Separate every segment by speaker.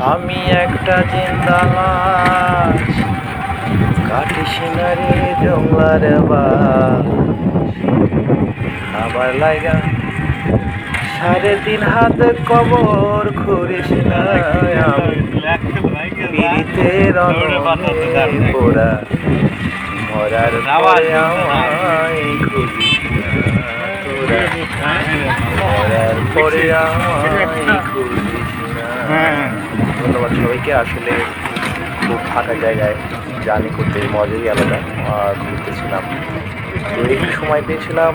Speaker 1: আমি একটা জিন্দা লাশ, কাটিস না রে জংলার বাস। আমার লাইগা 3.5 হাত কবর খুঁড়িস না, আমি পীড়িতের অনলে পোড়া, মরার পরে আমায় খুঁজিস না তোরা, মরার পরে আমায় খুঁজিস না। ধন্যবাদ সবাইকে। আসলে খুব ফাঁকা জায়গায় জার্নি করতে মজাই আলাদা। ঘুরতেছিলাম, তো একটু সময় পেয়েছিলাম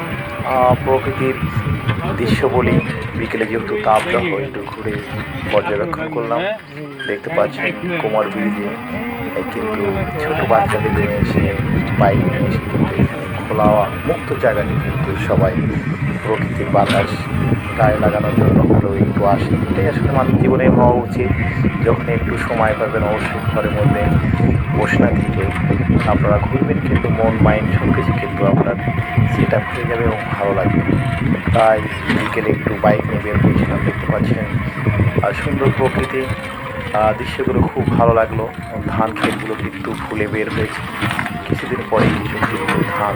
Speaker 1: প্রকৃতির দৃশ্য বলি। বিকেলে যেহেতু তাপদাহ, একটু ঘুরে পর্যবেক্ষণ করলাম। দেখতে পাচ্ছেন কুমার ব্রিজে কিন্তু ছোট বাচ্চাদের নিয়ে এসে, বাইক নিয়ে এসে কিন্তু খোলা মুক্ত জায়গাতে কিন্তু সবাই প্রকৃতির বাতাস গায়ে লাগানোর জন্য হলেও একটু আসে। এটাই আসলে মানুষ জীবনে হওয়া উচিত। যখন একটু সময় পাবেন অবশ্যই ঘরের মধ্যে বসে না থেকে আপনারা ঘুরবেন, কিন্তু মন মাইন্ড সব কিছু কিন্তু আপনার সেট আপ হয়ে যাবে এবং ভালো লাগবে। তাই বিকেলে একটু বাইক নিয়ে বের হয়েছিলাম। দেখতে পাচ্ছেন আর সুন্দর প্রকৃতি দৃশ্যগুলো খুব ভালো লাগলো। ধান ক্ষেতগুলো কিন্তু ফুলে বের হয়েছে। কিছুদিন পরে কিছু কিন্তু ধান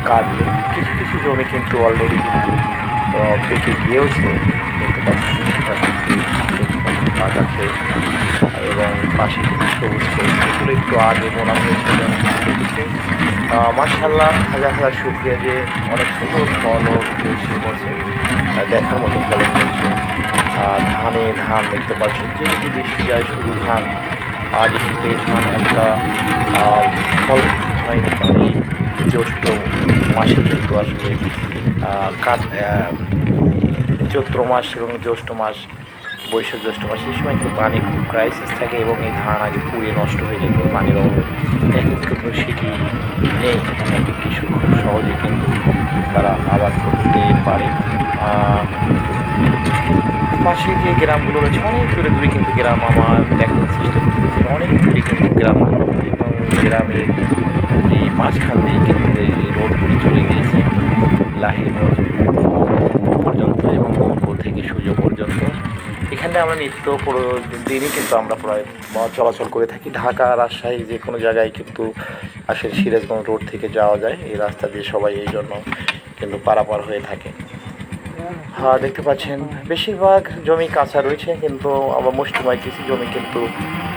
Speaker 1: কাটবে। কিছু কিছু জমি কিন্তু অলরেডি কিন্তু পেকে গিয়েওছে। দেখতে পাচ্ছি আছে এবং পাশে কিছু সবুজ ক্ষেত, সেগুলো একটু আগে বোনা হয়েছিল। মাশাআল্লাহ, হাজার হাজার শুকরিয়া যে অনেক সুন্দর ফলও বসে দেখার মতো ফলে হয়েছে। ধানে ধান দেখতে পাচ্ছি, যেহেতু বৃষ্টি যায় শুধু ধান। আজ এই ধান একটা ফল হয়নি, কারণ এই জ্যৈষ্ঠ মাসে কিন্তু আসলে চৈত্র মাস এবং জ্যৈষ্ঠ মাস, বৈশাখ জ্যৈষ্ঠ মাস, এই সময় কিন্তু পানি খুব ক্রাইসিস থাকে এবং এই ধান আগে পুড়িয়ে নষ্ট হয়ে যেত পানির অভাবে। এখন কিন্তু সেটি নেই, অনেক কৃষক খুব সহজে কিন্তু তারা আবাদ করতে পারে। পাশে যে গ্রামগুলো রয়েছে অনেক দূরে দূরে কিন্তু গ্রাম আমার দেখার চেষ্টা করতেছে, অনেক দূরে কিন্তু গ্রামগুলো এবং গ্রামের এই মাঝখান দিয়ে কিন্তু এই রোডগুলি চলে গিয়েছে লাহিড়ী পর্যন্ত এবং মঙ্গল থেকে সূর্য পর্যন্ত। এখানে আমরা নিত্য দিনই কিন্তু আমরা প্রায় চলাচল করে থাকি। ঢাকা, রাজশাহী যে কোনো জায়গায় কিন্তু আসলে সিরাজগঞ্জ রোড থেকে যাওয়া যায়। এই রাস্তা দিয়ে সবাই এই জন্য কিন্তু পারাপার হয়ে থাকে। দেখতে পাচ্ছেন বেশিরভাগ জমি কাঁচা রয়েছে, কিন্তু আবার মুষ্টিময় কিছু জমি কিন্তু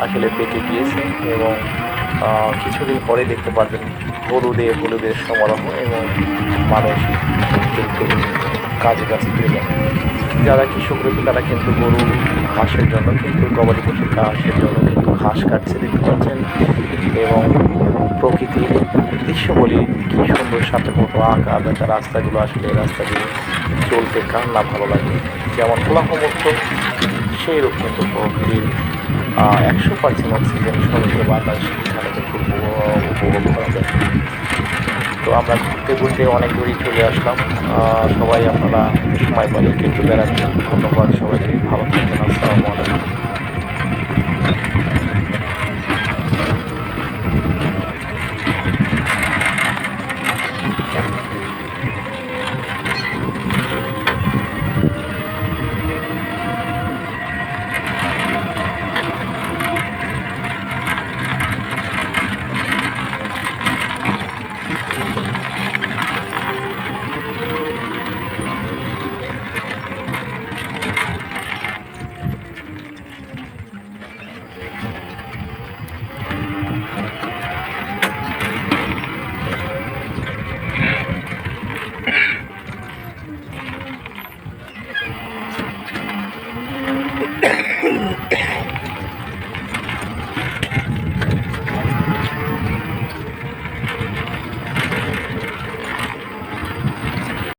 Speaker 1: আসলে পেকে গিয়েছে এবং কিছুদিন পরে দেখতে পাবেন হলুদের সমারোহ এবং মানুষ কিন্তু কাজে ফিরে যাবে। যারা কৃষক রয়েছে তারা কিন্তু গরু ঘাসের জন্য কিন্তু গবাদি পশুর ঘাসের জন্য কিন্তু ঘাস কাটছে, দেখতে পাচ্ছেন। এবং প্রকৃতির দৃশ্য বলি কী সুন্দর সাথে মতো আঁকা বেঁকা রাস্তাগুলো, আসলে রাস্তা দিয়ে চলতে কার না ভালো লাগে। যেমন কোলাহলমুক্ত সেইরূপ কিন্তু প্রকৃতির 100% অক্সিজেন সমৃদ্ধ বাতাস এখানে কিন্তু উপভোগ করা যায়। তো আমরা ঘুরতে ঘুরতে অনেক দূরেই চলে আসলাম। সবাই আপনারা সময় পেলে কিন্তু বেড়াচ্ছেন। ধন্যবাদ সবাইকে, ভালো থাকবেন।